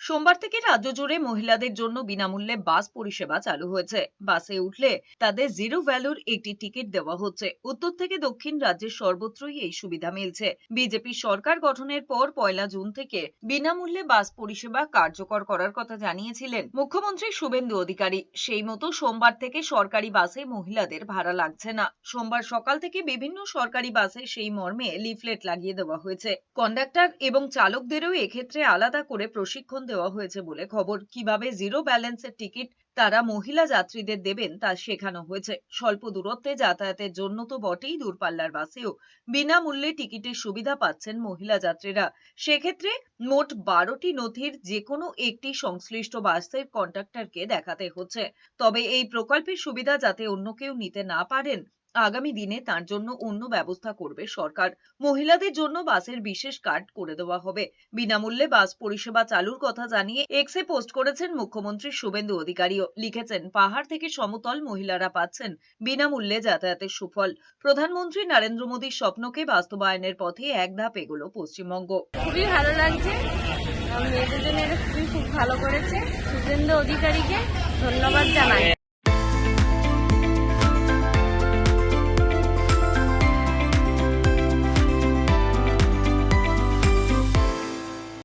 সোমবার থেকে রাজ্য জুড়ে মহিলাদের জন্য বিনামূল্যে বাস পরিষেবা চালু হয়েছে। বাসে উঠলে তাদের জিরো ভ্যালুর একটি টিকিট দেওয়া হচ্ছে। উত্তর থেকে দক্ষিণ রাজ্যের সর্বত্রই এই সুবিধা মিলছে। বিজেপি সরকার গঠনের পর 1 জুন থেকে বিনামূল্যে বাস পরিষেবা কার্যকর করার কথা জানিয়েছিলেন মুখ্যমন্ত্রী শুভেন্দু অধিকারী। সেই মতো সোমবার থেকে সরকারি বাসে মহিলাদের ভাড়া লাগছে না। সোমবার সকাল থেকে বিভিন্ন সরকারি বাসে সেই মর্মে লিফলেট লাগিয়ে দেওয়া হয়েছে। কন্ডাক্টর এবং চালকদেরও এক্ষেত্রে আলাদা করে প্রশিক্ষণ দেওয়া হয়েছে বলে খবর। কিভাবে জিরো ব্যালেন্সের টিকিট তারা মহিলা যাত্রীদের দেবেন তা শেখানো হয়েছে। স্বল্প দূরত্বে যাতায়াতের জন্য তো বটেই, দূরপাল্লার বাসেও বিনামূল্যে টিকিটের সুবিধা পাচ্ছেন মহিলা যাত্রীরা। সেক্ষেত্রে মোট 12টি নথির যে কোনো একটি সংশ্লিষ্ট বাসের কন্ডাক্টরকে দেখাতে হচ্ছে। তবে এই প্রকল্পের সুবিধা যাতে অন্য কেউ নিতে না পারেন, আগামী দিনে তার জন্য অন্য ব্যবস্থা করবে সরকার। মহিলাদের জন্য বাসের বিশেষ কার্ড করে দেওয়া হবে। বিনামূল্যে বাস পরিষেবা চালুর কথা জানিয়ে এক্সে পোস্ট করেছেন মুখ্যমন্ত্রী শুভেন্দু অধিকারীও। লিখেছেন, পাহাড় থেকে সমতল মহিলারা পাচ্ছেন বিনামূল্যে যাতায়াতের সুফল। প্রধানমন্ত্রী নরেন্দ্র মোদীর স্বপ্নকে বাস্তবায়নের পথে এক ধাপ এগোলো পশ্চিমবঙ্গ। খুবই ভালো লাগছে। মেয়েদের জন্য এটা খুব ভালো করেছে। শুভেন্দু অধিকারীকে ধন্যবাদ জানাই।